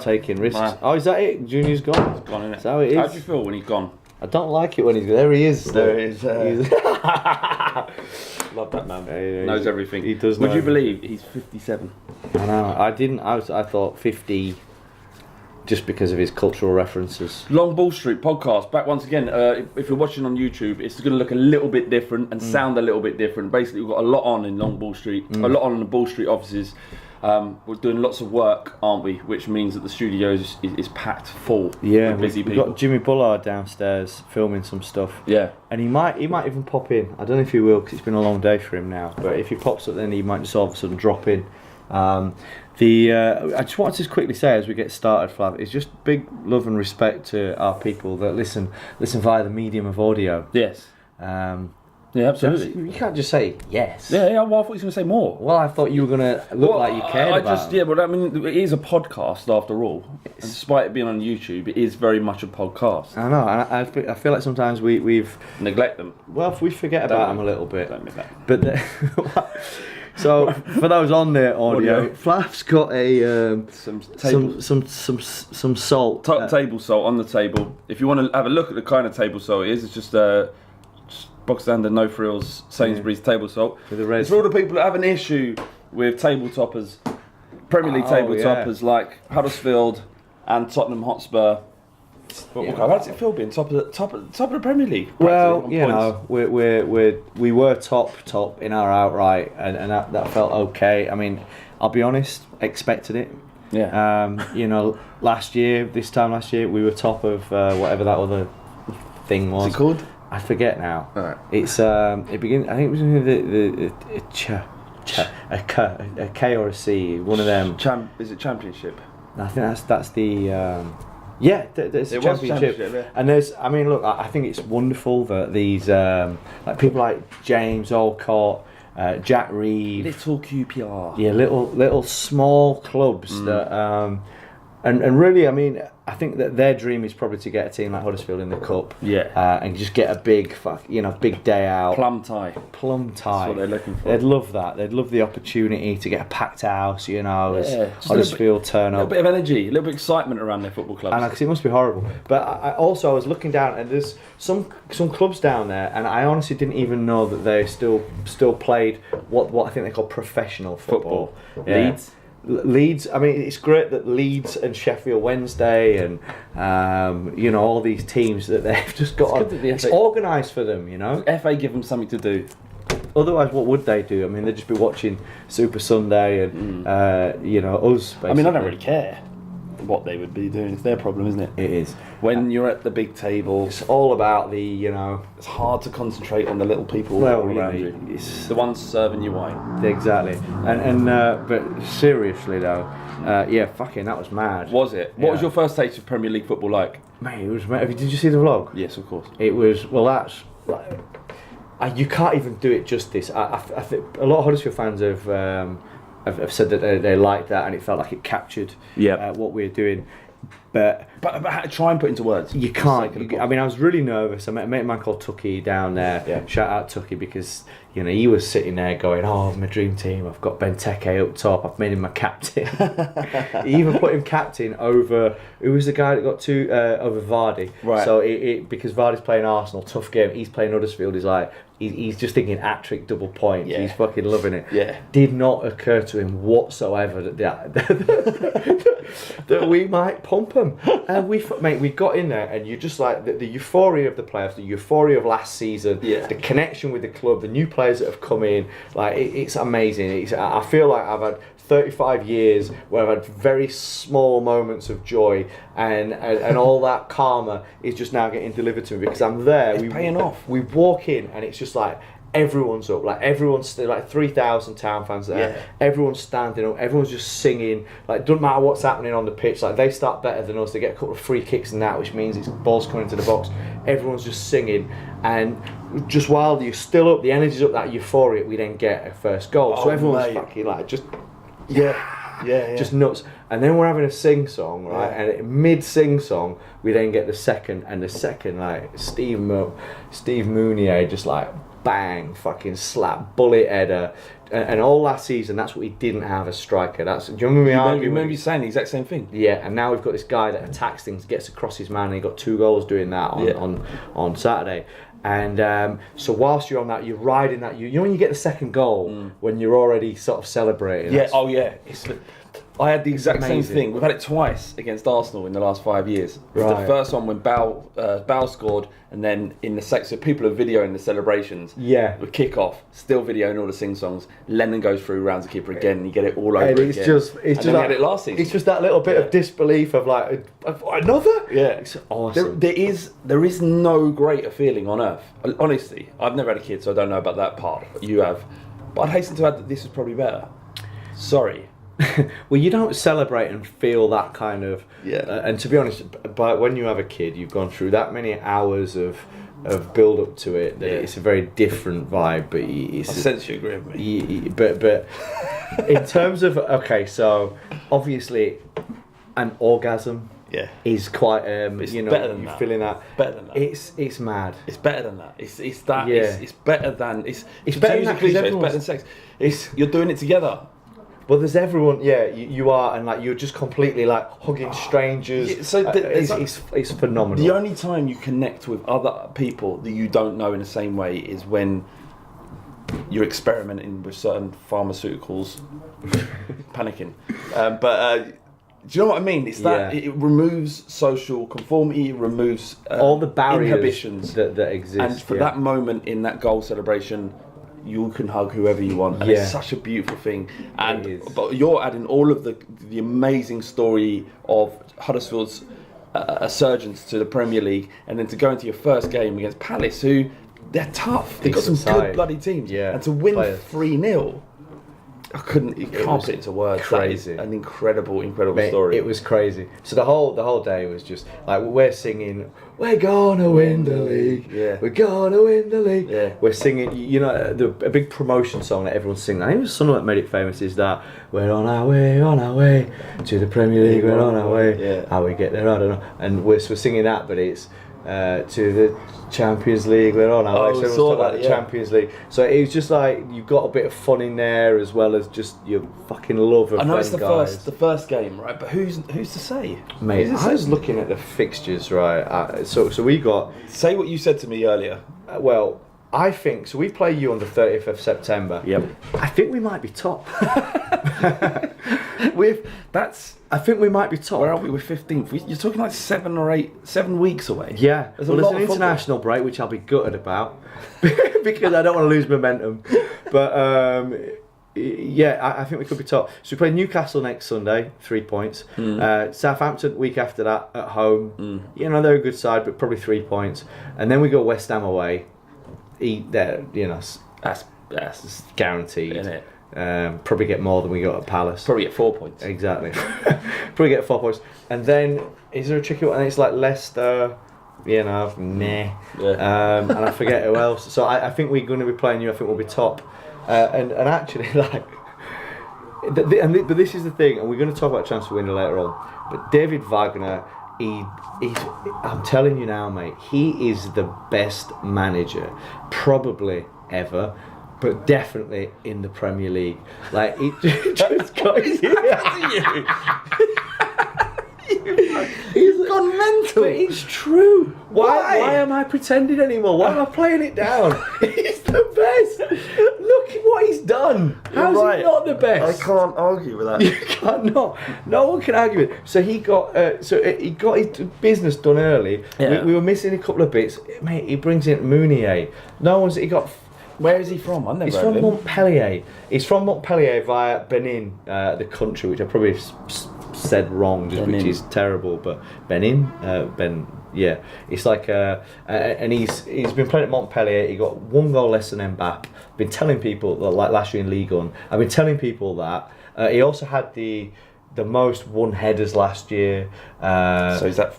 taking risks. Right. Oh, is that it? Junior's gone. He's gone, innit? Is that how it is? How do you feel when he's gone? I don't like it when he's there. He is. There he is. He's- Love that man. Yeah, Knows everything. He does. Would know you everything. believe he's 57? I know. I didn't. I thought 50, just because of his cultural references. Long Ball Street podcast back once again. If you're watching on YouTube, it's going to look a little bit different and sound a little bit different. Basically, we've got a lot on in Long Ball Street, a lot on in the Ball Street offices. We're doing lots of work, aren't we? Which means that the studio is packed full. Yeah, with busy we've people. got Jimmy Bullard downstairs filming some stuff. Yeah. And he might even pop in. I don't know if he will, because it's been a long day for him now. But if he pops up, then he might just all of a sudden drop in. I just wanted to quickly say as we get started, Flav, it's just big love and respect to our people that listen via the medium of audio. Yes. Yeah, absolutely. You can't just say yes. Yeah. Well, I thought he was going to say more. Well, I thought you were going to look like you cared about it. Yeah, but I mean, it is a podcast after all. And despite it being on YouTube, it is very much a podcast. I know, and I feel like sometimes we've... Neglect them. Well, we forget about them a little bit. Don't miss that. But so for those on the audio, Flav's got a some salt. Table salt on the table. If you want to have a look at the kind of table salt it is, it's just box standard, no frills, Sainsbury's table salt. With the red. It's for all the people that have an issue with table toppers, Premier League table toppers like Huddersfield and Tottenham Hotspur. How does it feel being top of the Premier League? Well, you know, we were top in our outright, and that felt okay. I mean, I'll be honest, expected it. Yeah. You know, this time last year, we were top of whatever that other thing was. What's it called? I forget now. All right. It's it begins. I think it was a K or a C. One of them. Is it Championship? I think that's the. Yeah, there's a championship. Yeah. And I mean, look, I think it's wonderful that these like people like James Olcott, Jack Reed, Little QPR. yeah, little small clubs that and really, I mean, I think that their dream is probably to get a team like Huddersfield in the cup, and just get a big big day out. Plum tie. That's what they're looking for. They'd love that. They'd love the opportunity to get a packed house, you know, as Just Huddersfield turn A up. little bit of energy, a little bit of excitement around their football clubs. And because it must be horrible. But I was looking down, and there's some clubs down there, and I honestly didn't even know that they still played what I think they call professional football. Yeah. Leeds. I mean, it's great that Leeds and Sheffield Wednesday and you know, all these teams that they've just got. It's organised for them, you know. FA give them something to do. Otherwise, what would they do? I mean, they'd just be watching Super Sunday and you know, us. Basically. I mean, I don't really care what they would be doing. It's their problem, isn't it? It is. When you're at the big table, It's all about the, you know. it's hard to concentrate on the little people Well, around really, you. it's The ones serving you wine. exactly. And but seriously though, yeah, fucking that was mad. Was it? What was Yeah. your first taste of Premier League football like? Mate, it was. Did you see the vlog? Yes, of course. It was. Well, that's. You can't even do it justice. I think a lot of Huddersfield fans have said that they liked that, and it felt like it captured what we were doing. But try and put it into words. you can't. I mean, I was really nervous. I met a man called Tucky down there. Yeah. Shout out Tucky, because you know he was sitting there going, "Oh, my dream team. I've got Benteke up top. I've made him my captain." He even put him captain over. Who was the guy that got two over Vardy? Right. So because Vardy's playing Arsenal, tough game. He's playing Huddersfield. He's like. He's just thinking hat-trick, double points. Yeah. He's fucking loving it. Yeah. Did not occur to him whatsoever that we might pump him. And we got in there, and you just like the euphoria of the players, the euphoria of last season, the connection with the club, the new players that have come in. Like it's amazing. I feel like I've had 35 years where I've had very small moments of joy, and all that karma is just now getting delivered to me because I'm there. It's paying off. We walk in and it's just like everyone's up, like everyone's still like 3,000 Town fans there. Yeah. Everyone's standing up, everyone's just singing. Like doesn't matter what's happening on the pitch. Like they start better than us. They get a couple of free kicks and that, which means it's balls coming into the box. Everyone's just singing, and just while you're still up, the energy's up, that euphoria, we then get a first goal. So everyone's fucking like just. Yeah, just nuts. And then we're having a sing song, right? And mid sing song, we then get the second, and the second, like Steve Mounier, just like bang, fucking slap, bullet header, And all last season, that's what he didn't have, a striker. That's, do you remember me arguing? You remember you saying the exact same thing? Yeah, and now we've got this guy that attacks things, gets across his man, and he got 2 goals doing that on Saturday. And so whilst you're on that, you're riding that. You know when you get the second goal, when you're already sort of celebrating. Yeah. Oh yeah. I had the exact same amazing. thing. We've had it twice against Arsenal in the last 5 years. Right. The first one when Bale scored, and then in the section, people are videoing the celebrations. Yeah. The kick-off, still videoing all the sing-songs. Lennon goes through, rounds the keeper again, and you get it all over And again. it's just we had it last season. It's just that little bit of disbelief of like, another? Yeah. It's awesome. There is no greater feeling on earth. Honestly, I've never had a kid, so I don't know about that part. You have. But I'd hasten to add that this is probably better. Sorry. Well, you don't celebrate and feel that kind of. Yeah. And to be honest, but when you have a kid, you've gone through that many hours of build up to it. That it's a very different vibe. But it's, I sense you agree with me. But in terms of so obviously an orgasm. Yeah. Is quite it's you know, better than you're that. feeling that. Better than that. It's mad. It's better than that. It's that. Yeah. It's better than. It's better than that 'cause it's better everyone's- than sex. You're doing it together. Well, there's everyone. Yeah, you are, and like you're just completely like hugging strangers. Yeah, so it's phenomenal. The only time you connect with other people that you don't know in the same way is when you're experimenting with certain pharmaceuticals, panicking. Do you know what I mean? It's that it removes social conformity, it removes all the barriers inhibitions that exist. And for that moment in that goal celebration, you can hug whoever you want, and it's such a beautiful thing. And but you're adding all of the amazing story of Huddersfield's surgence to the Premier League, and then to go into your first game against Palace, who they're tough. They've got some good bloody teams, and to win 3-0. I can't put it into words. Crazy. That is an incredible Mate, story. It was crazy. So the whole day was just like we're singing, we're gonna win the league. Yeah. We're gonna win the league. Yeah. We're singing. You know, a big promotion song that everyone's singing. I think it was someone that made it famous. Is that we're on our way to the Premier League. We're on our way. Yeah. How we get there, I don't know. And we're singing that, but it's to the Champions League. We're on our way. So everyone's talking about the Champions League. So it was just like you've got a bit of fun in there as well as just your fucking love of. I know it's guys. the first game, right? But who's to say? Mate, I was looking at the fixtures, right? So we got. Say what you said to me earlier. Well, I think so. We play you on the 30th of September. Yep. I think we might be top. I think we might be top. Where are we? We're 15th. You're talking like 7 weeks away. Yeah. There's There's lot an of international break, which I'll be gutted about because I don't want to lose momentum. But I think we could be top. So we play Newcastle next Sunday, 3 points. Southampton week after that at home. You know, they're a good side, but probably 3 points. And then we go West Ham away. Eat there, you know, that's guaranteed. Isn't it? Probably get more than we got at Palace. Probably get 4 points. Exactly. Probably get 4 points. And then, is there a tricky one? And it's like Leicester, you know, meh. Yeah. And I forget who else. So I think we're going to be playing you. I think we'll be top. And actually, like, but this is the thing, and we're going to talk about transfer window later on. But David Wagner, he's I'm telling you now, mate, he is the best manager probably ever. But definitely in the Premier League. Like, it just got He's gone mental. But it's true. Why? Why am I pretending anymore? Why am I playing it down? He's the best. Look at what he's done. How's he not the best? I can't argue with that. You can't not. No one can argue with it. So he got he got his business done early. Yeah. We were missing a couple of bits. Mate, he brings in Mounier. He got. Where is he from? I've never He's heard from of him. Montpellier. He's from Montpellier via Benin, the country, which I probably said wrong, which is terrible. But Benin, yeah. It's like, and he's been playing at Montpellier. He got 1 goal less than Mbappe. Been telling people that, like last year in Ligue 1. I've been telling people that he also had the most won headers last year. So is that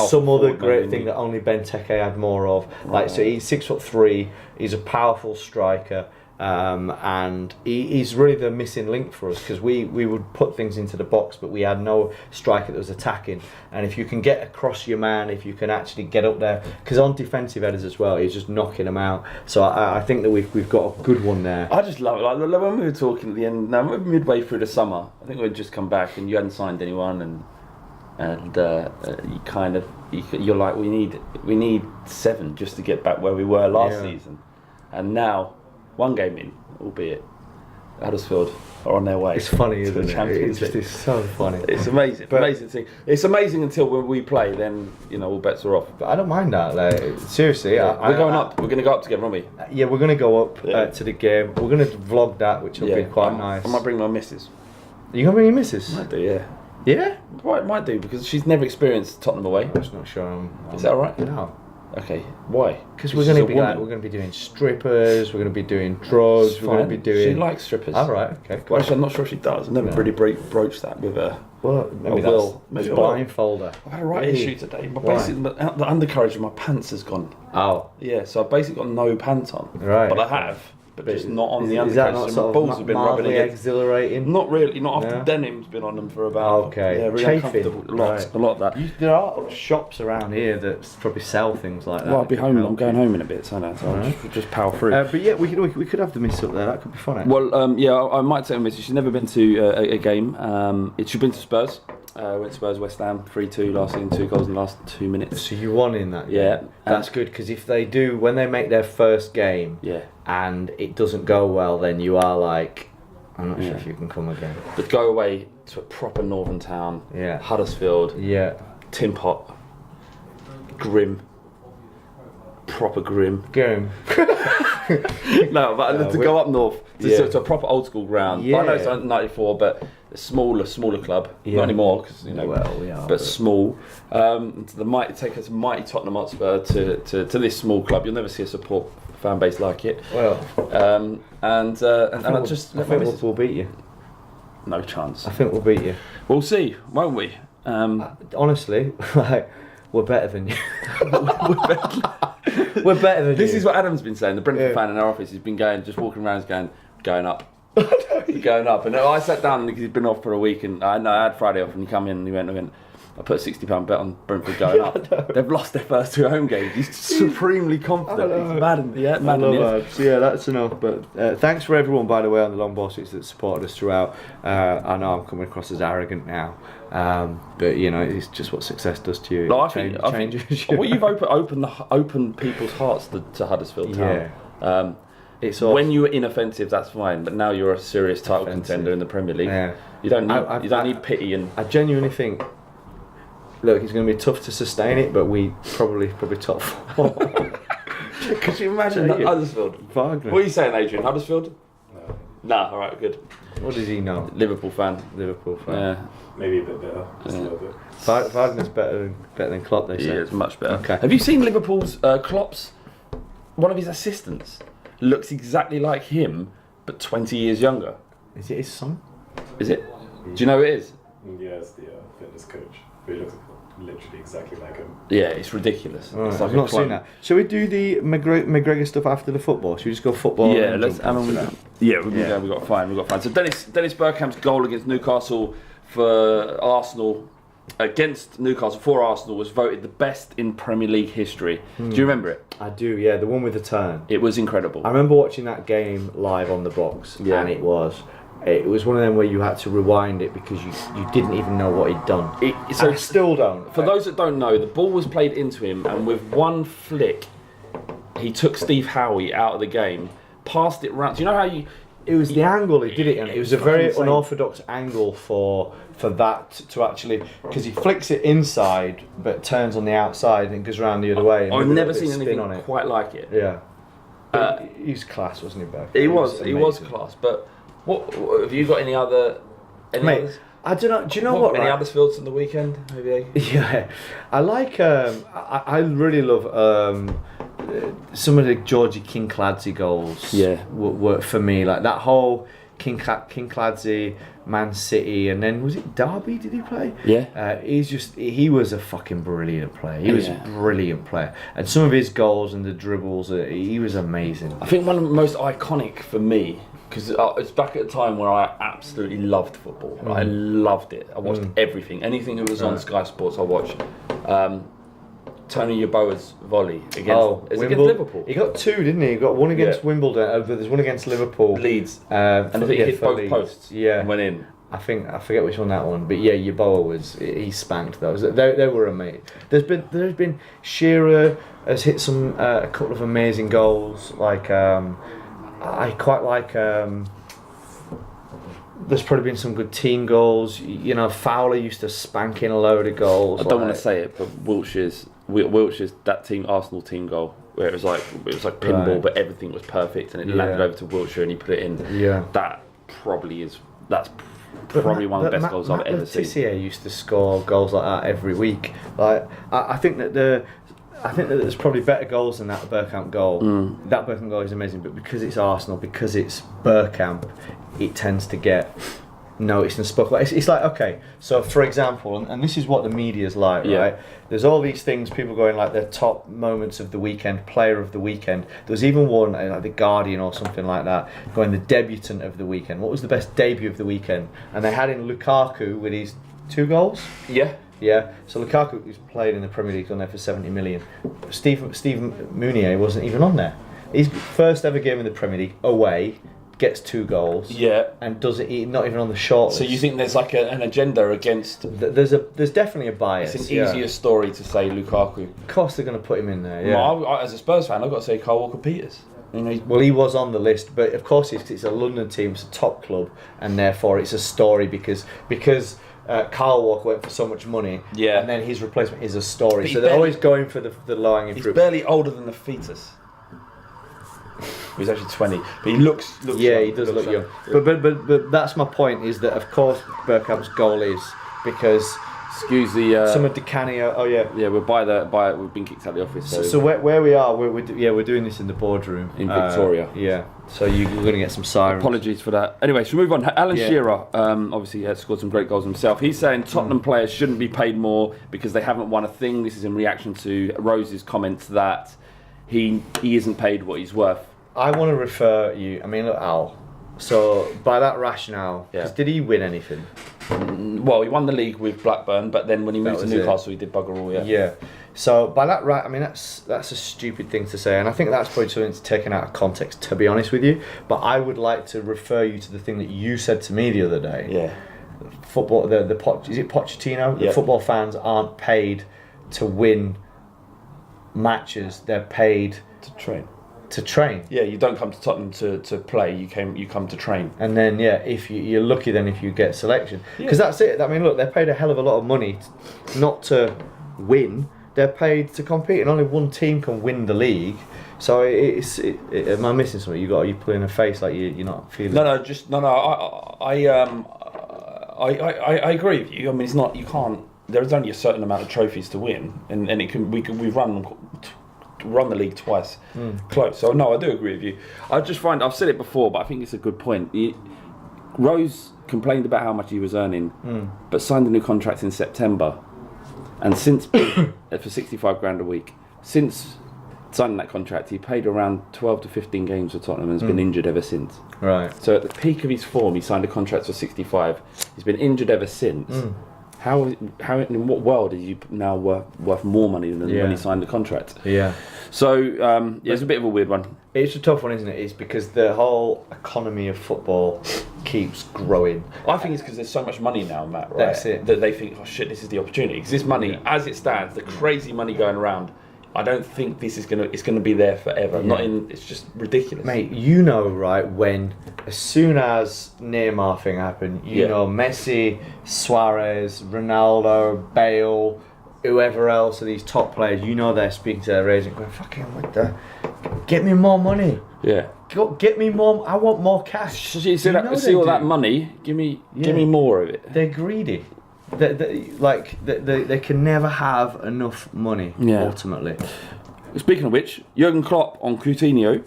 some other great thing that only Benteke had more of. Like, so he's 6'3". He's a powerful striker. and he's really the missing link for us, because we would put things into the box, but we had no striker that was attacking. And if you can get across your man, if you can actually get up there, because on defensive headers as well, he's just knocking them out. So I think that we've got a good one there. I just love it. Like when we were talking at the end, now midway through the summer, I think we'd just come back and you hadn't signed anyone, and you kind of you're like, we need 7 just to get back where we were last season, and now 1 game in, albeit Huddersfield are on their way. It's funny, to isn't the it? Championship. It's just so funny. It's amazing. But, amazing thing. It's amazing until when we play, then all bets are off. But I don't mind that. Like, seriously, we're going up. We're going to go up together, aren't we? Yeah, we're going to go up to the game. We're going to vlog that, which will be quite nice. I might bring my missus. Are you going to bring your missus? Might do, yeah. Yeah? Well, it might do, because she's never experienced Tottenham away. I'm just not sure. Is that all right? No. Okay. Why? Because we're going to be doing strippers. We're going to be doing drugs. We're going to be doing. She likes strippers. All right. Okay. Cool. Well, actually, I'm not sure if she does. I've never really broached that with her. Well, maybe maybe blindfold her. I've had a writing issue today. The undercarriage of my pants has gone. Oh. Yeah, so I've basically got no pants on. Right. But I have. But just not on the Is that undercarriage. not So my sort balls of have been rubbing against. exhilarating? Not really. Not after denim's been on them for about. Okay. Yeah, really Chafing. uncomfortable. A lot of that. There are shops around here that probably sell things like that. Well, I'll be home. I'm going home in a bit, so I'll just power through. But yeah, we could have the miss up there. That could be fun. Actually. Well, yeah, I might take a miss. She's never been to a game. She's been to Spurs. Went to Spurs West Ham 3-2 last season, 2 goals in the last 2 minutes. So you won in that game? Yeah. That's good, because if they do, when they make their first game and it doesn't go well, then you are like, I'm not sure if you can come again. But go away to a proper northern town, Huddersfield, tin pot, grim, proper grim. No, but to go up north to a proper old school ground. I know it's 94, but a smaller club. Not anymore, because well, we are, but small. Take us mighty Tottenham Hotspur to this small club. You'll never see a support fan base like it. Well, I think we'll beat you. No chance. I think we'll beat you. We'll see, won't we? Honestly, we're better than you. We're better than you. This is what Adam's been saying. The Brentford fan in our office, he's been just walking around, going up. Going up. And I sat down because he'd been off for a week, and I had Friday off, and he come in and he went, I put a £60 bet on Brentford going up. They've lost their first 2 home games. He's supremely confident. He's mad in the air. So yeah, that's enough. But thanks for everyone, by the way, on the long ball seats that supported us throughout. I know I'm coming across as arrogant now, but it's just what success does to you. No, I think you've opened people's hearts to Huddersfield Town. Yeah. When you were inoffensive, that's fine. But now you're a serious title contender in the Premier League. Yeah. You don't need pity and. I genuinely think. Look, it's going to be tough to sustain it, but we probably top 4. Could you imagine Huddersfield? Wagner. What are you saying, Adrian? Huddersfield? No. Nah, all right, good. What does he know? Liverpool fan. Yeah. Maybe a bit better. Just a little bit. Wagner's better than Klopp, they say. Yeah, it's much better. Okay. Have you seen Liverpool's Klopp's? One of his assistants looks exactly like him, but 20 years younger. Is it his son? Is it? Do you know who it is? Yeah, it's the fitness coach. He looks literally exactly like him. Yeah, it's ridiculous. Right, it's like I've not seen that. Shall we do the McGregor stuff after the football? Should we just go football? Yeah, let's. We've got fine. So Dennis Bergkamp's goal against Newcastle for Arsenal. Against Newcastle for Arsenal was voted the best in Premier League history. Do you remember it? I do, yeah, the one with the turn. It was incredible. I remember watching that game live on the box, and it was one of them where you had to rewind it because you didn't even know what he'd done. I still don't. For those that don't know, the ball was played into him, and with one flick, he took Steve Howe out of the game, passed it round. Do you know how It was the angle he did it in. It was a very unorthodox angle for that to actually, because he flicks it inside but turns on the outside and goes around the other way. I've never seen anything quite like it. Yeah, he's class, wasn't he, Bev? He was class. But what have you got any others? I don't know. Do you know what? Any Huddersfields on the weekend? Maybe. Yeah, I like. I really love some of the Georgie Kincladze goals. Yeah, were for me like that whole Kincladze, Man City, and then was it Derby? Did he play? Yeah. He was a fucking brilliant player. He was a brilliant player, and some of his goals and the dribbles, he was amazing. I think one of the most iconic for me, because it's back at a time where I absolutely loved football. I loved it. I watched everything, anything that was on Sky Sports. I watched. Tony Yeboah's volley against Liverpool. He got 2, didn't he? He got one against Wimbledon, but there's one against Liverpool. Leeds. And I think he hit both Leeds. posts and went in. I forget which one that one, but yeah, Yeboah he spanked those. They were amazing. There's been Shearer has hit a couple of amazing goals. Like I quite like. There's probably been some good team goals. You know, Fowler used to spank in a load of goals. I don't want to say it, but Wiltshire's that team Arsenal team goal where it was like pinball, but everything was perfect and it landed over to Wiltshire and he put it in. Yeah, that's probably one of the best goals I've ever seen. Letizia used to score goals like that every week. Like I think that there's probably better goals than that Bergkamp goal. That Bergkamp goal is amazing, but because it's Arsenal, because it's Bergkamp, it tends to get noticed and spoken about. It's like, okay, so for example, and this is what the media's like, right? There's all these things, people going like their top moments of the weekend, player of the weekend. There was even one, like The Guardian or something like that, going the debutant of the weekend. What was the best debut of the weekend? And they had in Lukaku with his 2 goals. Yeah, so Lukaku, who's played in the Premier League, on there for 70 million. Stephen Mounier wasn't even on there. His first ever game in the Premier League, away, gets 2 goals. Yeah. And doesn't not even on the short list. So you think there's like an agenda against... There's definitely a bias. It's an easier story to say Lukaku. Of course they're going to put him in there, Well, as a Spurs fan, I've got to say Kyle Walker-Peters. You know, well, he was on the list, but of course it's a London team, it's a top club, and therefore it's a story because Kyle Walker went for so much money, and then his replacement is a story. So they're always going for the low-hanging fruit. He's barely older than the fetus. He's actually 20, but he looks yeah, young. he does look young. But that's my point, is that of course Bergkamp's goal is because excuse the some of Di Canio. Oh yeah, we've been kicked out of the office. So where we are, we're doing this in the boardroom in Victoria. Yeah, so you're going to get some sirens. Apologies for that. Anyway, should we move on? Alan Shearer, obviously, has scored some great goals himself. He's saying Tottenham players shouldn't be paid more because they haven't won a thing. This is in reaction to Rose's comments that he isn't paid what he's worth. I want to refer you. I mean, look, Al. So by that rationale, did he win anything? Well, he won the league with Blackburn, but then when he moved to Newcastle, he did bugger all. Yeah. So by that I mean that's a stupid thing to say, and I think that's probably something that's taken out of context, to be honest with you. But I would like to refer you to the thing that you said to me the other day. Yeah. Football. Is it Pochettino? Yeah. The football fans aren't paid to win matches. They're paid to train. Yeah, you don't come to Tottenham to play. You come to train. And then if you're lucky, then if you get selection, because that's it. I mean, look, they're paid a hell of a lot of money, not to win. They're paid to compete, and only one team can win the league. So am I missing something? You pulling a face like you're not feeling. No. I agree with you. I mean, it's not. You can't. There is only a certain amount of trophies to win, and it can. We've run the league twice close. So no, I do agree with you. I've said it before, but I think it's a good point. Rose complained about how much he was earning, but signed a new contract in September, and since for 65 grand a week. Since signing that contract, he played around 12 to 15 games for Tottenham and has been injured ever since. Right. So at the peak of his form, he signed a contract for 65. He's been injured ever since. How in what world is he now worth more money than when he signed the contract? Yeah. So it's a bit of a weird one. It's a tough one, isn't it? It's because the whole economy of football keeps growing. I think it's because there's so much money now, Matt. Right? That's it. That they think, oh shit, this is the opportunity. Because this money, as it stands, the crazy money going around, I don't think this is it's gonna be there forever. It's just ridiculous, mate. You know, right? When as soon as Neymar thing happened, you know, Messi, Suarez, Ronaldo, Bale, whoever else of these top players, you know, they're speaking to their agent, going, "Fucking what the? Get me more money. Yeah. Get me more. I want more cash." So see all that money. Give me more of it. They're greedy. They can never have enough money. Ultimately. Speaking of which, Jurgen Klopp on Coutinho,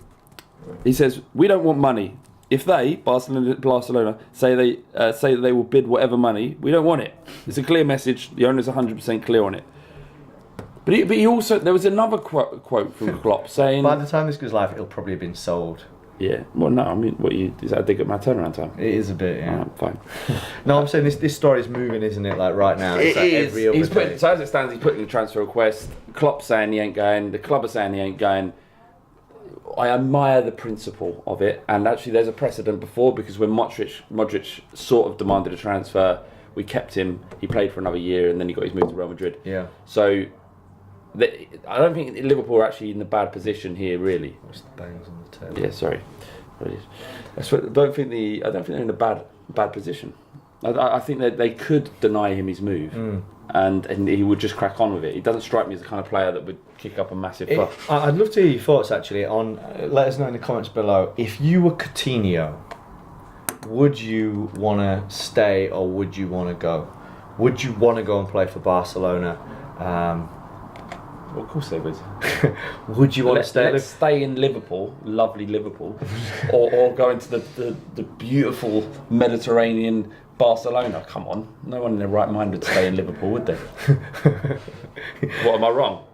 he says, "We don't want money. if they, Barcelona, say they will bid whatever money, we don't want it. It's a clear message. The owner's 100% clear on it. But he also, there was another quote from Klopp saying, by the time this goes live, it'll probably have been sold. Yeah. Well, no, I mean, is that a dig at my turnaround time? It is a bit, yeah. Fine. No, I'm saying this story's moving, isn't it? Like right now, it's like every other day. So as it stands, he's putting the transfer request. Klopp saying he ain't going. The club are saying he ain't going. I admire the principle of it, and actually, there's a precedent before because when Modric sort of demanded a transfer, we kept him. He played for another year, and then he got his move to Real Madrid. Yeah. So. I don't think Liverpool are actually in a bad position here, really. What's the bangs on the table? Yeah, sorry. I don't think they're in a bad position. I think that they could deny him his move, and he would just crack on with it. He doesn't strike me as the kind of player that would kick up a massive fuss. I'd love to hear your thoughts actually on. Let us know in the comments below. If you were Coutinho, would you want to stay or would you want to go? Would you want to go and play for Barcelona? Well, of course they would. Would you want to stay? Let's stay in Liverpool, lovely Liverpool, or go into the beautiful Mediterranean Barcelona. Come on, no one in their right mind would stay in Liverpool, would they? What, am I wrong?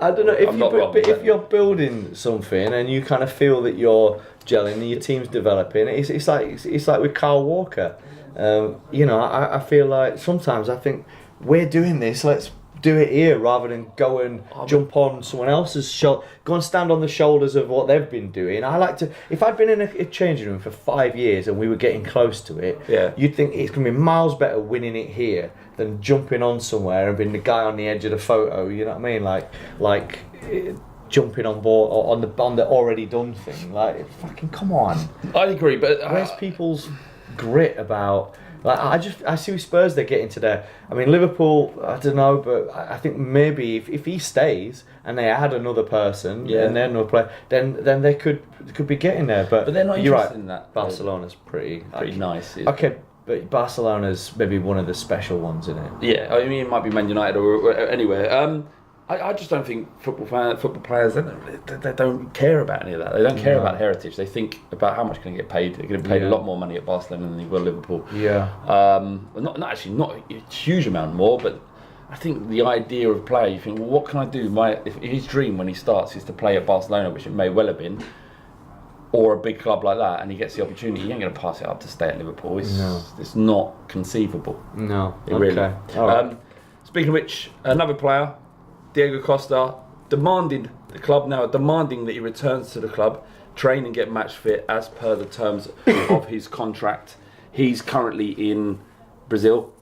I don't know if you're building something and you kind of feel that you're gelling and your team's developing. It's like with Kyle Walker. I feel like sometimes I think we're doing this. Let's do it here rather than go and jump on someone else's shoulder. Go and stand on the shoulders of what they've been doing. I like to. If I'd been in a changing room for 5 years and we were getting close to it, you'd think it's going to be miles better winning it here than jumping on somewhere and being the guy on the edge of the photo. You know what I mean? Like jumping on board or on the already done thing. Like fucking come on. I agree, but where's people's grit about? Like I see with Spurs they're getting to there. I mean Liverpool, I don't know, but I think maybe if he stays and they add another person and then another player, then they could be getting there. But they're not interested in that. Barcelona's pretty nice. Okay, but Barcelona's maybe one of the special ones, isn't it? Yeah, I mean it might be Man United or anywhere. I just don't think football players they don't care about any of that. They don't care about heritage. They think about how much can they get paid. They're going to pay a lot more money at Barcelona than they will Liverpool. Yeah. Not a huge amount more, but I think the idea of player, you think, well, what can I do? If his dream when he starts is to play at Barcelona, which it may well have been, or a big club like that, and he gets the opportunity, he ain't going to pass it up to stay at Liverpool. It's not conceivable. No. Really. All right. Speaking of which, another player. Diego Costa the club now are demanding that he returns to the club, train and get match fit as per the terms of his contract. He's currently in Brazil,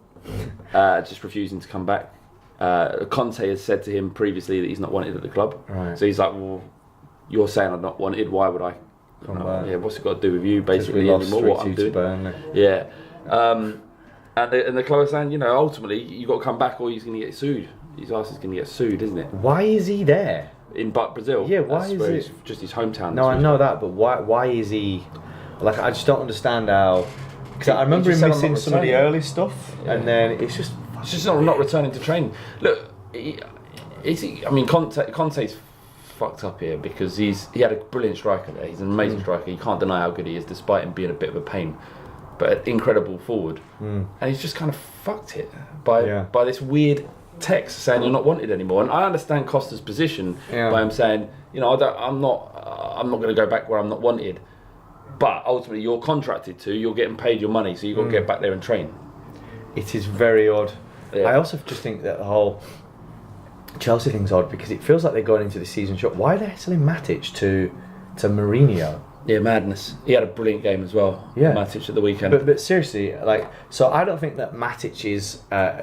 just refusing to come back. Conte has said to him previously that he's not wanted at the club. Right. So he's like, well, you're saying I'm not wanted, why would I come back? Yeah, what's it got to do with you basically anymore, what I'm doing? Yeah. And the club are saying, ultimately you've got to come back or he's going to get sued. His ass is going to get sued, isn't it? Why is he there? In Brazil. Yeah, why is it? It's just his hometown. No, I know that, but why is he? Like, I just don't understand how. Because I remember him missing some of the early stuff, and then it's just not returning to training. Look, Conte's fucked up here because he had a brilliant striker there. He's an amazing striker. You can't deny how good he is, despite him being a bit of a pain. But an incredible forward, and he's just kind of fucked it by this weird text saying you're not wanted anymore. And I understand Costa's position by him saying, I'm not going to go back where I'm not wanted. But ultimately, you're contracted to, you're getting paid your money, so you've got to get back there and train. It is very odd. Yeah. I also just think that the whole Chelsea thing's odd because it feels like they're going into the season short. Why are they selling Matic to Mourinho? Yeah, madness. He had a brilliant game as well. Yeah, Matic at the weekend. But seriously, so I don't think that Matic is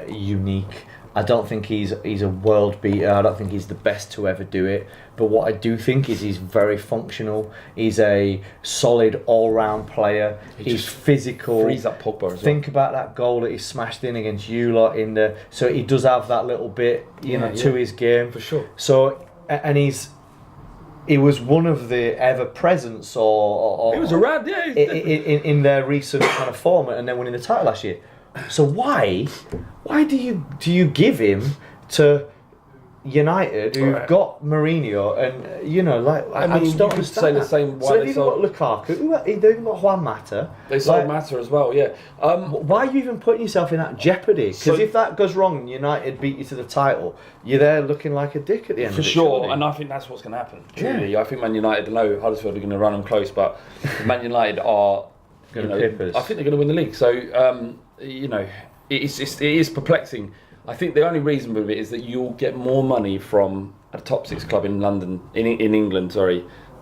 unique. I don't think he's a world beater. I don't think he's the best to ever do it. But what I do think is he's very functional. He's a solid all-round player. He's physical. Frees up Pogba as well. Think about that goal that he smashed in against you lot in the. So he does have that little bit, to his game for sure. So and he was one of the ever presents or he was around, in their recent kind of form, and then winning the title last year. So why do you give him to United, who've got Mourinho, and I mean, just don't you could understand say the that. same. So Why they've they even sold? got Lukaku. They've even got Juan Mata. They sold Mata as well. Yeah. Why are you even putting yourself in that jeopardy? Because So- if that goes wrong and United beat you to the title, you're there looking like a dick at the end For of it. sure, surely. and I think that's what's going to happen. Truly, I think Man United. I know Huddersfield are going to run them close, but Man United are Gonna pip us. I think they're going to win the league. So it is perplexing. I think the only reason with it is that you'll get more money from a top 6 club in London, in England,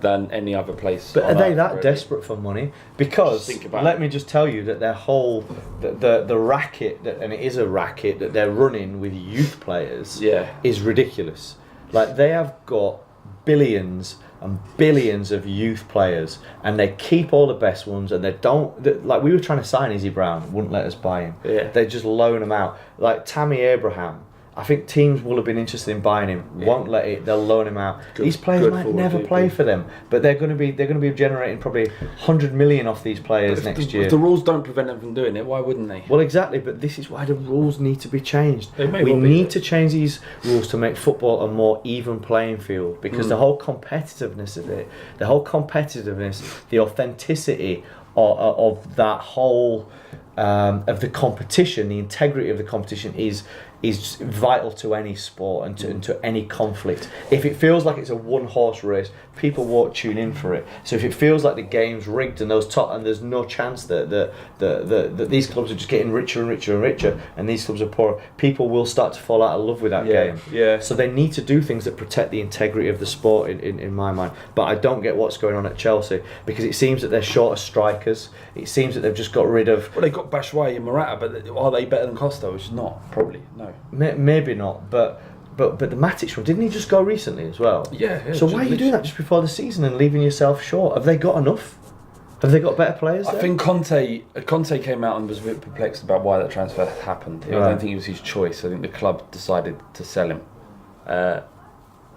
than any other place. But on are they earth, that really. desperate for money? Because Just think about let it. me just tell you that their whole the racket and it is a racket that they're running with youth players is ridiculous. Like they have got billions and billions of youth players, and they keep all the best ones, and they don't like we were trying to sign Izzy Brown, wouldn't let us buy him. Yeah. They just loan him out. Like Tammy Abraham. I think teams will have been interested in buying him. Won't let it. They'll loan him out. These players might never play for them, but they're going to be generating probably 100 million off these players next year. If the rules don't prevent them from doing it, why wouldn't they? Well, exactly. But this is why the rules need to be changed. They may We well be, need though. to change these rules to make football a more even playing field, because the whole competitiveness of it, the authenticity of that whole of the competition, the integrity of the competition is vital to any sport and to any conflict. If it feels like it's a one-horse race, people won't tune in for it. So if it feels like the game's rigged and there's no chance that these clubs are just getting richer and richer and richer, and these clubs are poorer, people will start to fall out of love with that game. Yeah. So they need to do things that protect the integrity of the sport in my mind. But I don't get what's going on at Chelsea, because it seems that they're short of strikers. It seems that they've just got rid of... Well, they got Batshuayi and Morata, but are they better than Costa? Which is not, probably, no. Maybe not, but the Matic one, didn't he just go recently as well? Yeah. So why are you doing that just before the season and leaving yourself short? Have they got enough? Have they got better players I there? think Conte came out and was a bit perplexed about why that transfer happened. I Right. don't think it was his choice. I think the club decided to sell him.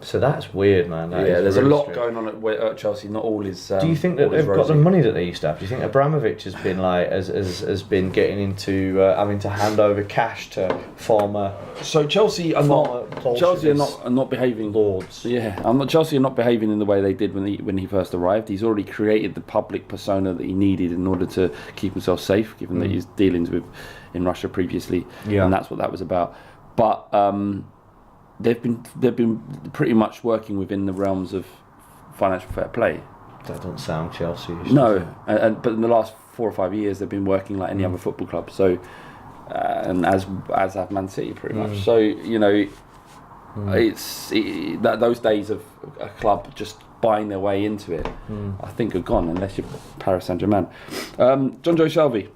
So that's weird, man. That is There's a really lot strange. going on at Chelsea. Not all is. Do you think that they've got the money that they used to have? Do you think Abramovich has been has been getting into having to hand over cash to former? So Chelsea are not behaving. Lords. Yeah, Chelsea are not behaving in the way they did when he first arrived. He's already created the public persona that he needed in order to keep himself safe, given that his dealings in Russia previously, and that's what that was about. But they've been pretty much working within the realms of financial fair play. That doesn't sound Chelsea. No, but in the last 4 or 5 years, they've been working like any other football club. So, and as have Man City pretty much. So those days of a club just buying their way into it, I think are gone, unless you're Paris Saint-Germain. Jonjo Shelvey.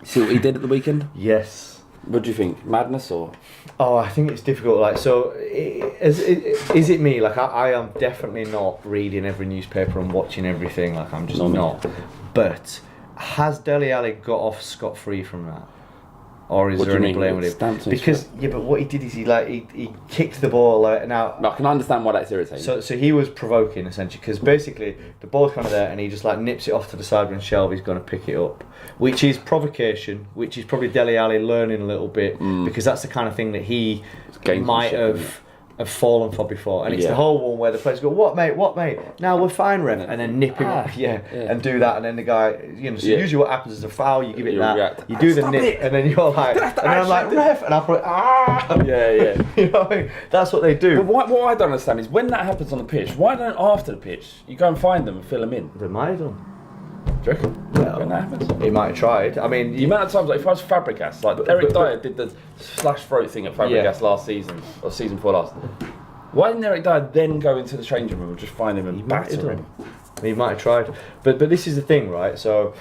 See what he did at the weekend? Yes. What do you think? Madness or? Oh, I think it's difficult. Like, so is it me? Like, I am definitely not reading every newspaper and watching everything. Like, I'm just not. But has Dele Alli got off scot-free from that? Or is there any blame with him? Because but what he did is he kicked the ball now. I can understand why that's irritating. So he was provoking essentially, because basically the ball's kind of there and he just nips it off to the side when Shelvey's going to pick it up, which is provocation, which is probably Dele Alli learning a little bit, because that's the kind of thing that he might have fallen for before, and it's the whole one where the players go, what mate, now we're fine, ref, and then nip him up, and do that, and then the guy, so usually what happens is a foul, you give it that, you do the nip, and then you're like, and then I'm like, ref, and I put you know what I mean? That's what they do. But what I don't understand is when that happens on the pitch, why don't after the pitch you go and find them and fill them in? They might have done. Do you reckon? When that happens? He might have tried. I mean, The amount of times, if I was Fabregas, Eric Dyer did the slash throat thing at Fabregas last season, or season before last. Why didn't Eric Dyer then go into the changing room and just find him and batter him? He might have tried. But this is the thing, right? So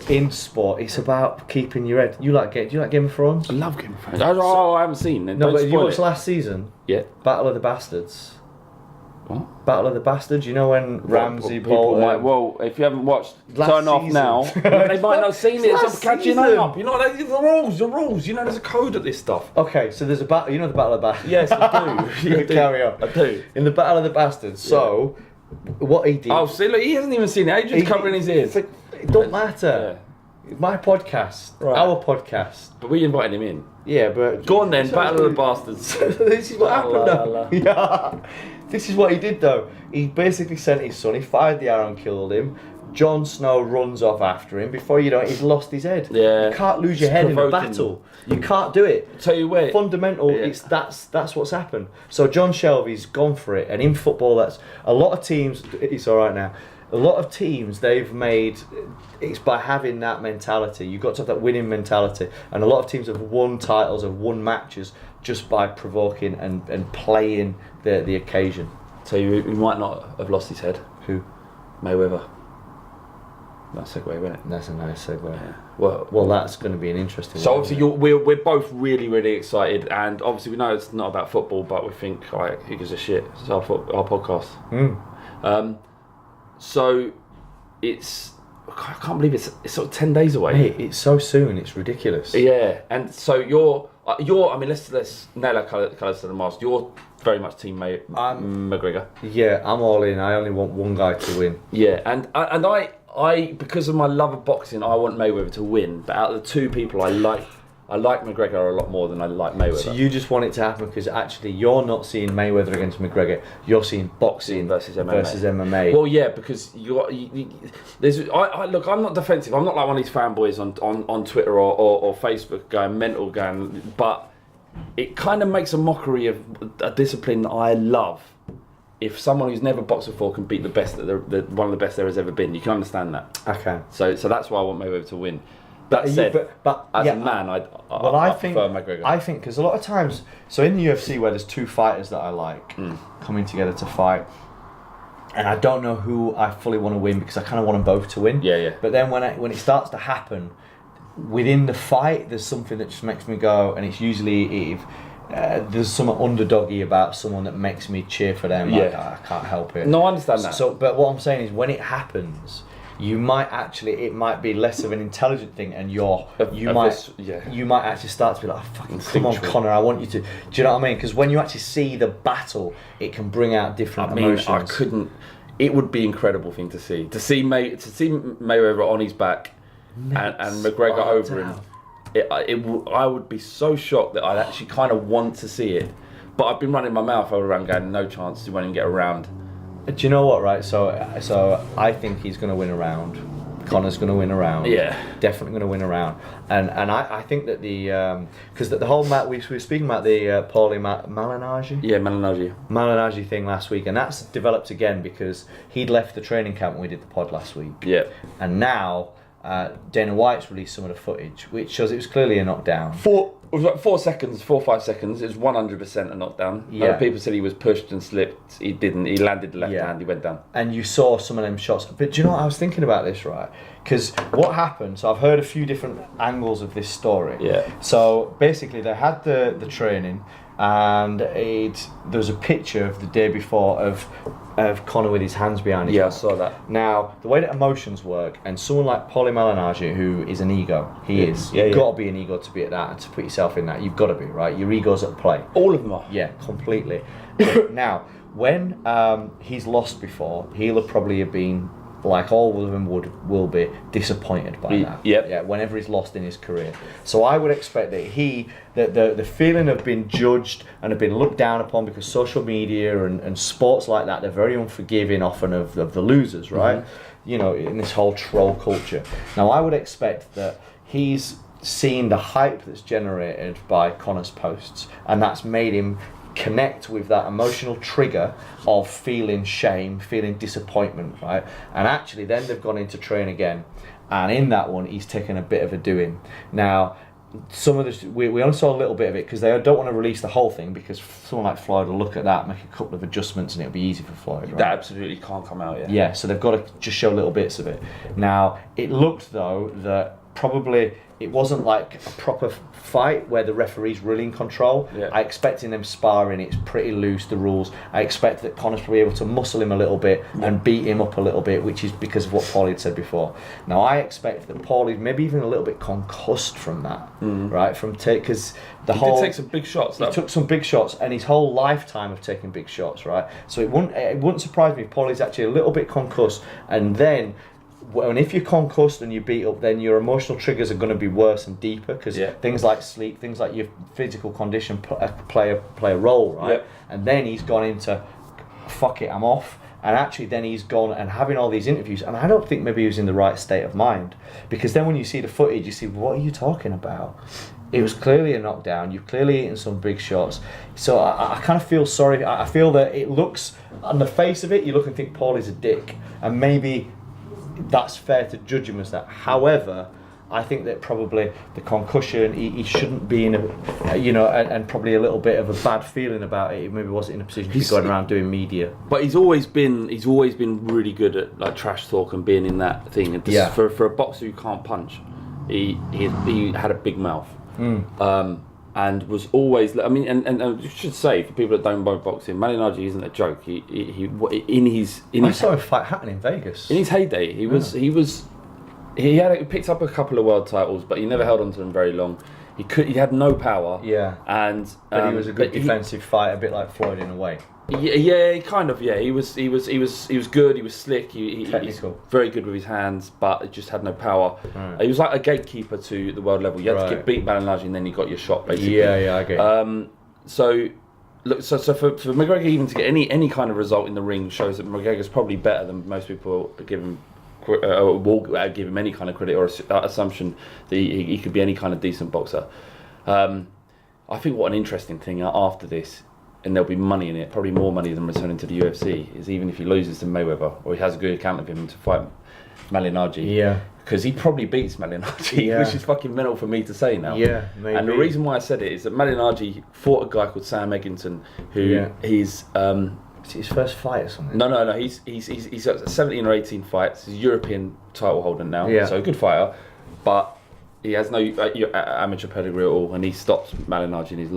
in sport, it's about keeping your head. Do you like Game of Thrones? I love Game of Thrones. I haven't seen it. No, but you watched last season? Yeah. Battle of the Bastards. What? Battle of the Bastards. You know when Ramsay Bolton. Well, if you haven't watched, Last turn off season. now. They might not have seen it. Last It's catching season. up. You know the rules. You know there's a code at this stuff. Okay, so there's a battle. You know the Battle of the Bastards. Yes, I do. You carry on. I do. In the Battle of the Bastards. So what he did. Oh, see, look, he hasn't even seen it. Adrian's covering his ears. It's like, it don't matter. My podcast, Right. our podcast. But we invited him in. Yeah, but Go on then, battle of the bastards. This is what happened though. Yeah. This is what he did though. He basically sent his son, he fired the arrow and killed him. Jon Snow runs off after him. Before you know it, he's lost his head. Yeah. You can't lose your head in a provoking. battle. You can't do it. Tell you where. Fundamental, Yeah. that's what's happened. So Jonjo Shelvey's gone for it, and in football, that's a lot of teams. It's all right now. A lot of teams they've made. It's by having that mentality. You've got to have that winning mentality, and a lot of teams have won titles, have won matches just by provoking and playing the occasion. Tell you, he might not have lost his head. Who? Mayweather. Nice segue, wasn't it? That's a nice segue. Yeah. Well, Well, that's going to be an interesting. so one, obviously we're both really, really excited, and obviously we know it's not about football, but we think, like, who gives a shit? It's our podcast. So it's, I can't believe it's sort of 10 days away. Mate, it's so soon. It's ridiculous. Yeah, and so you're. I mean, let's nail our colours to the mast. You're very much team McGregor. Yeah, I'm all in. I only want one guy to win. Yeah, and I because of my love of boxing, I want Mayweather to win. But out of the two people I like McGregor a lot more than I like Mayweather. So you just want it to happen because actually you're not seeing Mayweather against McGregor. You're seeing boxing versus MMA. MMA. Well, yeah, because there's. Look, I'm not defensive. I'm not like one of these fanboys on Twitter or Facebook going mental, but it kind of makes a mockery of a discipline I love. If someone who's never boxed before can beat the best, one of the best there has ever been, you can understand that. Okay. So that's why I want Mayweather to win. That said, but as yeah, a man, I think prefer McGregor. I think because a lot of times, so in the UFC where there's two fighters that I like coming together to fight, and I don't know who I fully want to win because I kind of want them both to win. Yeah. But then when it starts to happen within the fight, there's something that just makes me go, and it's usually if. There's some underdoggy about someone that makes me cheer for them. Like, I can't help it. No, I understand that. So, but what I'm saying is, when it happens, it might be less of an intelligent thing, and you might actually start to be like, oh, fucking come on, Conor, I want you to. Do you know what I mean? Because when you actually see the battle, it can bring out different emotions. It would be an incredible thing to see. To see Mayweather on his back and McGregor over him. I would be so shocked that I'd actually kind of want to see it, but I've been running my mouth all around going, no chance, he won't even get around. Do you know what, right? So I think he's going to win a round. Conor's going to win a round. Yeah. Definitely going to win a round. And I think that because the whole match, we were speaking about the Paulie Malignaggi? Yeah, Malignaggi thing last week, and that's developed again because he'd left the training camp when we did the pod last week. Yeah. And now Dana White's released some of the footage, which shows it was clearly a knockdown. It was like 4 or 5 seconds. It was 100% a knockdown. Yeah. People said he was pushed and slipped. He didn't. He landed the left hand. He went down. And you saw some of them shots. But do you know what? I was thinking about this, right? Because what happened, so I've heard a few different angles of this story. Yeah. So basically they had the training, and there was a picture of the day before of Conor with his hands behind his back. I saw that. Now, the way that emotions work, and someone like Paulie Malignaggi, who is an ego, you've got to be an ego to be at that and to put yourself in that. You've got to be, right? Your ego's at play. All of them are. Yeah, completely. Now, when he's lost before, he'll have probably have been, like all of them will be, disappointed by that. Yep. Yeah, whenever he's lost in his career. So I would expect that the feeling of being judged and of being looked down upon, because social media and sports like that, they're very unforgiving often of the losers, right? Mm-hmm. You know, in this whole troll culture. Now I would expect that he's seen the hype that's generated by Conor's posts, and that's made him connect with that emotional trigger of feeling shame, feeling disappointment, right? And actually then they've gone into train again, and in that one he's taken a bit of a doing. Now some of this we only saw a little bit of it because they don't want to release the whole thing, because someone like Floyd will look at that, make a couple of adjustments, and it'll be easy for Floyd, right? That absolutely can't come out yet. Yeah, so they've got to just show little bits of it. Now it looked though that probably it wasn't like a proper fight where the referee's really in control. Yeah. I expect in them sparring, it's pretty loose, the rules. I expect that Conor's probably able to muscle him a little bit and beat him up a little bit, which is because of what Paulie had said before. Now I expect that Paulie's maybe even a little bit concussed from that, right? Because he did take some big shots. He took some big shots, and his whole lifetime of taking big shots, right? So it wouldn't surprise me if Paulie's actually a little bit concussed, and then And if you're concussed and you beat up, then your emotional triggers are going to be worse and deeper, because things like sleep, things like your physical condition play a role, right? And then he's gone into, fuck it, I'm off. And actually then he's gone and having all these interviews, and I don't think maybe he was in the right state of mind, because then when you see the footage, you see, what are you talking about? It was clearly a knockdown. You've clearly eaten some big shots. So I kind of feel sorry. I feel that it looks, on the face of it, you look and think Paul is a dick, and maybe that's fair to judge him as that. However, I think that probably the concussion, he shouldn't be in a, and probably a little bit of a bad feeling about it. He maybe wasn't in a position to be going around doing media. But he's always been really good at like trash talk and being in that thing. And for a boxer who can't punch, he had a big mouth. And was always, I mean, and you should say, for people that don't know boxing, Malignaggi isn't a joke. I saw him fight Hatton in Vegas. In his heyday, he picked up a couple of world titles, but he never held on to them very long. He had no power. But he was a good defensive fighter, a bit like Floyd in a way. Yeah, kind of. Yeah, he was good. He was slick. Technical. He's very good with his hands, but it just had no power. Right. He was like a gatekeeper to the world level. You had to beat Malignaggi, and then you got your shot, basically. Yeah, I get it. So for McGregor even to get any kind of result in the ring shows that McGregor's probably better than most people give him. Will give him any kind of credit or assumption that he could be any kind of decent boxer. I think what an interesting thing after this, and there'll be money in it, probably more money than returning to the UFC, is even if he loses to Mayweather, or he has a good account of him to fight Malignaggi. Yeah. Because he probably beats Malignaggi, which is fucking mental for me to say now. Yeah, maybe. And the reason why I said it is that Malignaggi fought a guy called Sam Egginton, who he's... Is it his first fight or something? No. He's got 17 or 18 fights. He's a European title holder now, so a good fighter, but he has no amateur pedigree at all, and he stops Malignaggi's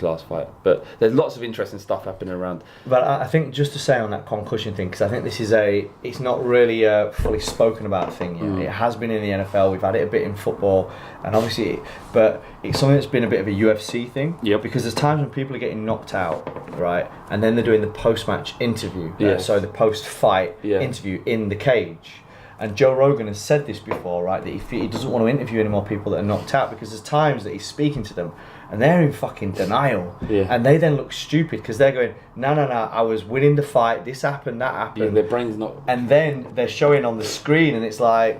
last fight. But there's lots of interesting stuff happening around. But I think just to say on that concussion thing, because I think this is it's not really a fully spoken about thing yet. It has been in the NFL. We've had it a bit in football, and obviously, but it's something that's been a bit of a UFC thing. Yep. Because there's times when people are getting knocked out, right, and then they're doing the post-match interview. So the post-fight interview in the cage. And Joe Rogan has said this before, right, that he doesn't want to interview any more people that are knocked out, because there's times that he's speaking to them and they're in fucking denial. And they then look stupid because they're going, no, I was winning the fight, this happened, that happened. Yeah, their brain's not... And then they're showing on the screen and it's like...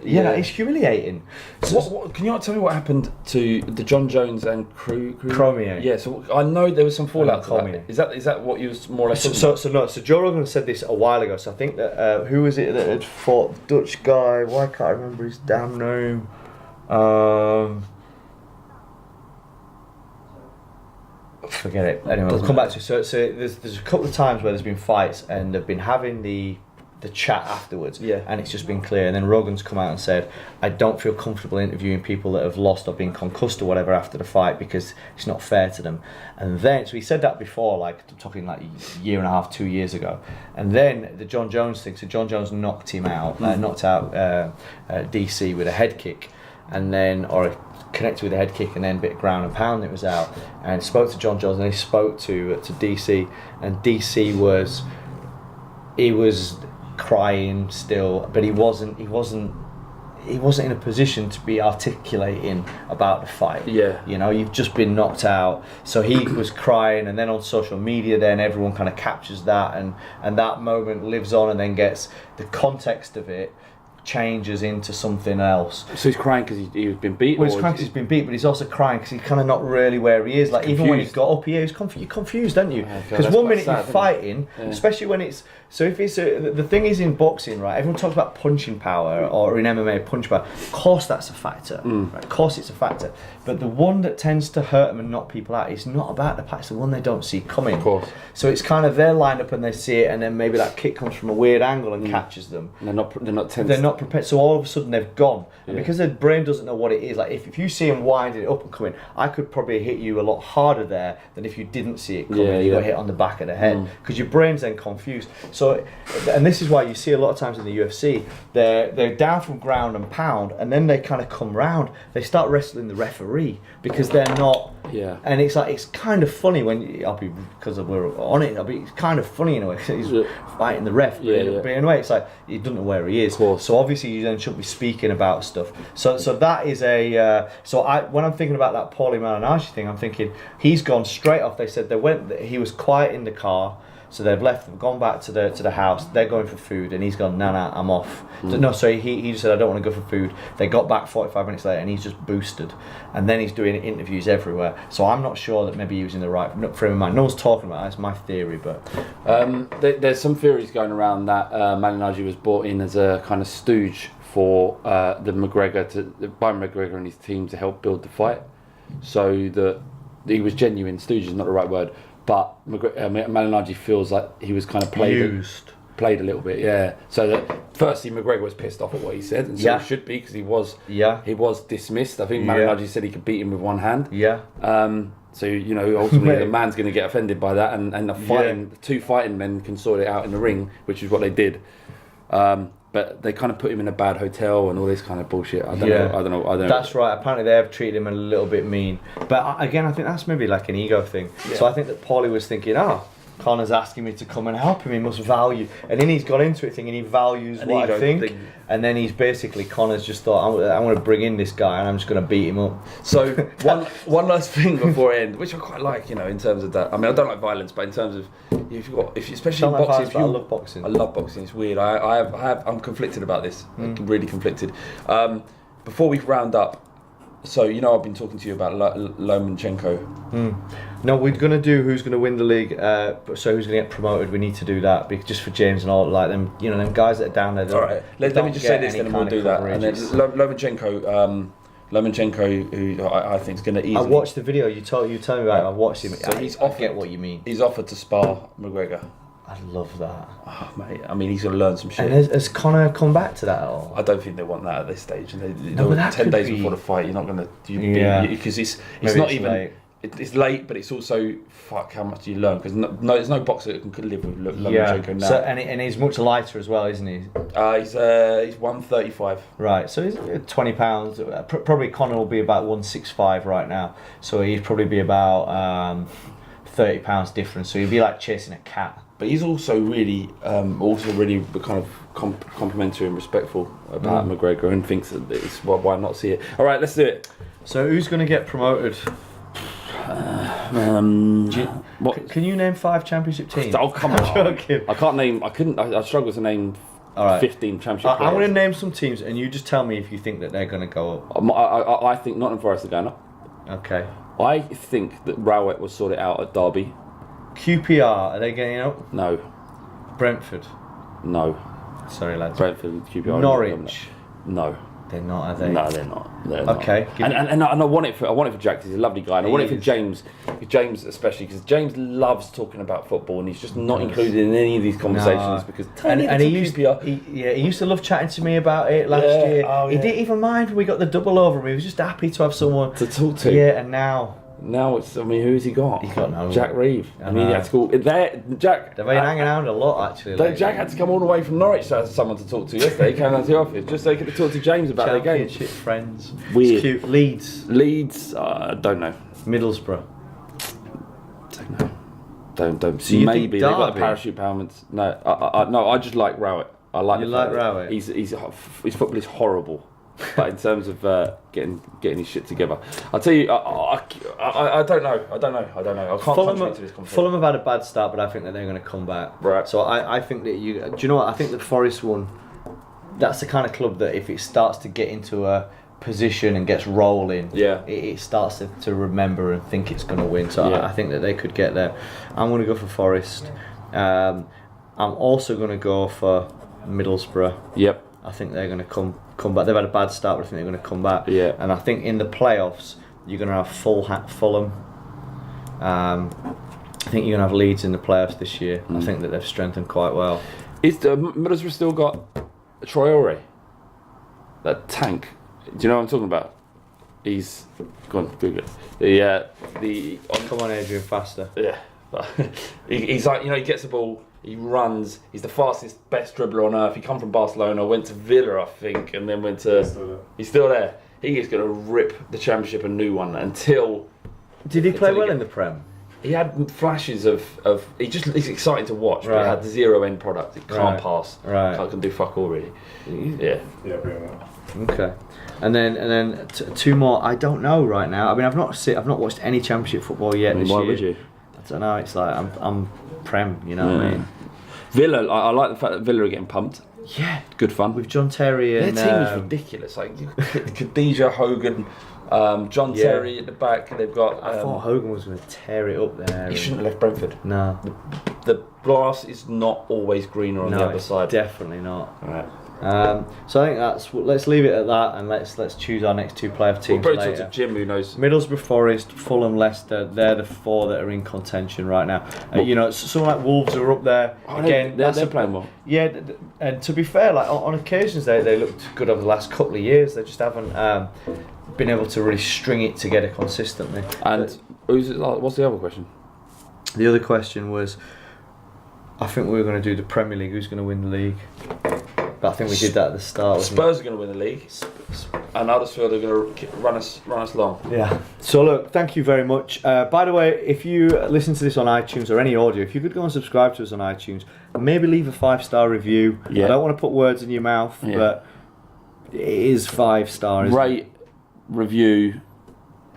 it's humiliating. So what, can you not tell me what happened to the John Jones and Cormier? Yeah, so I know there was some fallout to that. Is that what you was more or less... So Joe Rogan said this a while ago, so I think that, who was it that had fought the Dutch guy? Why can't I remember his damn name? Forget it. Anyway, we'll come back to it. So there's a couple of times where there's been fights and they've been having the chat afterwards, and it's just been clear. And then Rogan's come out and said, I don't feel comfortable interviewing people that have lost or been concussed or whatever after the fight, because it's not fair to them. And then, so he said that before, like I'm talking like a year and a half, 2 years ago. And then the John Jones thing, so John Jones knocked him out, knocked out DC with a head kick, and then, or connected with a head kick, and then a bit of ground and pound, it was out. And spoke to John Jones, and he spoke to DC, and DC was crying still, but he wasn't in a position to be articulating about the fight. You've just been knocked out, so he was crying, and then on social media then everyone kind of captures that, and that moment lives on, and then gets the context of it changes into something else. So he's crying because he's been beat? Well, he's crying because he's been beat, but he's also crying because he's kind of not really where he is. Like, confused. Even when he got up here, he's you're confused, aren't you? Because one minute you're fighting, especially when it's... So if it's... the thing is in boxing, right, everyone talks about punching power, or in MMA, punch power. Of course that's a factor. Right? Of course it's a factor. But the one that tends to hurt them and knock people out is not about the power, it's the one they don't see coming. Of course. So it's kind of they're lined up and they see it, and then maybe that kick comes from a weird angle and catches them. And they're not tense. They're not prepared, so all of a sudden they've gone. And because their brain doesn't know what it is, like if you see him winding it up and coming, I could probably hit you a lot harder there than if you didn't see it coming. You got hit on the back of the head, because your brain's then confused. So, and this is why you see a lot of times in the UFC, they're down from ground and pound, and then they kind of come round. They start wrestling the referee because they're not. Yeah. And it's like, it's kind of funny when because we're on it. It's kind of funny in a way. He's fighting the ref, but in a way, it's like he doesn't know where he is. Of course. So obviously, you then shouldn't be speaking about stuff. So that is a. When I'm thinking about that Paulie Malignaggi thing, I'm thinking he's gone straight off. They said he was quiet in the car. So they've gone back to the house. They're going for food, and he's gone. Nah, I'm off. No, sorry. He just said I don't want to go for food. They got back 45 minutes later, and he's just boosted. And then he's doing interviews everywhere. So I'm not sure that maybe he was in the right frame of mind. No one's talking about it. That's my theory, but there's some theories going around that Malignaggi was brought in as a kind of stooge for by McGregor and his team to help build the fight, so that he was genuine. Stooge is not the right word. But Malignaggi feels like he was kind of played a little bit, yeah. So that firstly, McGregor was pissed off at what he said, and so he should be because he was dismissed. I think Malignaggi said he could beat him with one hand. Yeah. So ultimately the man's going to get offended by that, and the two fighting men can sort it out in the ring, which is what they did. But they kind of put him in a bad hotel and all this kind of bullshit. I don't know. That's right. Apparently they have treated him a little bit mean. But again, I think that's maybe like an ego thing. Yeah. So I think that Paulie was thinking, Conor's asking me to come and help him. He must value. And then he's got into it thinking he values what I think. And then he's basically, Conor's just thought, I'm going to bring in this guy and I'm just going to beat him up. So one last thing before I end, which I quite like, in terms of that. I mean, I don't like violence, but in terms of especially in boxing, I love boxing. I love boxing. It's weird. I'm conflicted about this. Really conflicted. Before we round up, so I've been talking to you about Lomachenko. No, we're going to do who's going to win the league. So who's going to get promoted? We need to do that just for James and all like them. Them guys that are down there. All right. Let me just say this, then we'll do that. And then Lomachenko, who I think is going to easily. I watched the video. You told me about it. I watched him. So I get what you mean. He's offered to spar McGregor. I love that. Oh, mate. I mean, he's going to learn some shit. And has Conor come back to that at all? I don't think they want that at this stage. And but that 10 days be... before the fight, you're not going to... Because it's not even... Late. It's late, but it's also how much do you learn? Because there's no boxer that can live with Lomachenko now. So, and he's much lighter as well, isn't he? He's 135. Right, so he's 20 pounds. Probably Conor will be about 165 right now. So he'd probably be about 30 pounds difference. So he'd be like chasing a cat. But he's also really kind of complimentary and respectful about McGregor, and thinks that it's why not see it. All right, let's do it. So who's going to get promoted? Can you name 5 championship teams? Oh, come on. I'm joking. I struggle to name 15 championship players. I'm going to name some teams and you just tell me if you think that they're going to go up. I think Nottingham Forest are going up. Okay. I think that Rowett will sort it out at Derby. QPR, are they getting up? No. Brentford? No. Sorry, lads. Brentford and QPR. Norwich? No. They're not, are they? No, they're not. Okay. And I want it for Jack. He's a lovely guy. And I want it for James. James especially, because James loves talking about football, and he's just not included in any of these conversations because. He used to love chatting to me about it last year. Oh, He didn't even mind when we got the double over him. He was just happy to have someone to talk to. Yeah, and now it's. I mean, who's he got? He's got no. Jack Reeve. I mean, he had to go there. Jack. They've been hanging around a lot actually. Jack had to come all the way from Norwich to have someone to talk to yesterday. He came down to the office just so he could talk to James about the game. Championship friends. Weird. It's cute. Leeds. Don't know. Middlesbrough. Don't know. So you maybe think they've got the parachute helmets. No, I just like Rowett. I like. You like Rowett? His football is horrible. But in terms of getting his shit together, I'll tell you, I don't know. I can't contribute to this conversation. Fulham have had a bad start, but I think that they're going to come back. Right. So I think that do you know what? I think the Forest one, that's the kind of club that if it starts to get into a position and gets rolling, it starts to remember and think it's going to win. So I think that they could get there. I'm going to go for Forest. I'm also going to go for Middlesbrough. Yep. I think they're going to come back. They've had a bad start, but I think they're going to come back. Yeah. And I think in the playoffs, you're going to have Fulham. I think you're going to have Leeds in the playoffs this year. I think that they've strengthened quite well. Is Middlesbrough still got Traore? That tank. Do you know what I'm talking about? He's gone. Google it. Come on, Adrian, faster. Yeah. But he's like, he gets the ball, he runs, he's the fastest, best dribbler on earth. He come from Barcelona, went to Villa, I think, and then went to... He's still there. He is going to rip the Championship a new one until... Did he play well in the Prem? He had flashes of he's exciting to watch, but he had the zero end product. It can't pass. Right. Can do fuck all really. Yeah. Yeah, pretty much. Okay. And then two more. I don't know right now. I mean, I've not watched any Championship football yet this year. Why would you? I don't know. It's like I'm Prem. You know what I mean? Villa. I like the fact that Villa are getting pumped. Yeah. Good fun. With John Terry and their team is ridiculous. Like Khadija, Hogan. John Terry at the back. They've got. I thought Hogan was going to tear it up there. He shouldn't have left Brentford. No. The grass is not always greener on the other side. Definitely not. Right. So I think let's leave it at that, and let's choose our next two playoff teams. We'll probably talk to Jim, who knows. Middlesbrough, Forest, Fulham, Leicester. They're the four that are in contention right now. Someone like Wolves are up there again. They're playing well. Yeah, and to be fair, like on occasions they looked good over the last couple of years. They just haven't been able to really string it together consistently. And what's the other question? The other question was, I think we were going to do the Premier League. Who's going to win the league? But I think we did that at the start. Spurs are going to win the league, and Huddersfield are going to run us long. Yeah. So look, thank you very much. By the way, if you listen to this on iTunes or any audio, if you could go and subscribe to us on iTunes, and maybe leave a 5-star review. Yeah. I don't want to put words in your mouth, but it is 5 stars. Rate, review,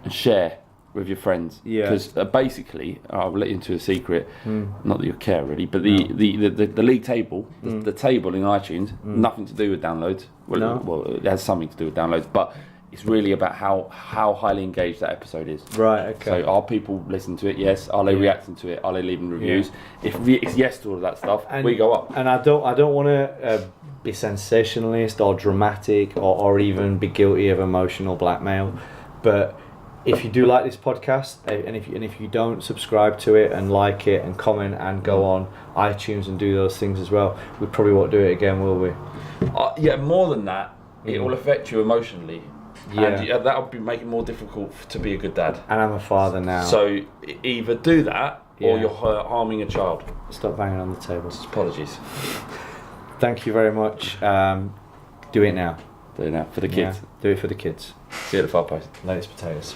and share with your friends. Yeah. Because basically, I'll let you into a secret. Not that you care really, but the league table, the table in iTunes, nothing to do with downloads. Well, it has something to do with downloads, but it's really about how highly engaged that episode is. Right. Okay. So are people listening to it? Yes. Are they reacting to it? Are they leaving reviews? If it's yes to all of that stuff, we go up. And I don't want to be sensationalist or dramatic or even be guilty of emotional blackmail, but if you do like this podcast, and if you don't subscribe to it and like it and comment and go on iTunes and do those things as well, we probably won't do it again, will we? Yeah, more than that, it will affect you emotionally. Yeah. And that'll be making it more difficult to be a good dad. And I'm a father now. So either do that or you're harming a child. Stop banging on the table. Apologies. Thank you very much. Do it now. Do it now for the kids. Yeah, do it for the kids. See you at the far post. Latest potatoes.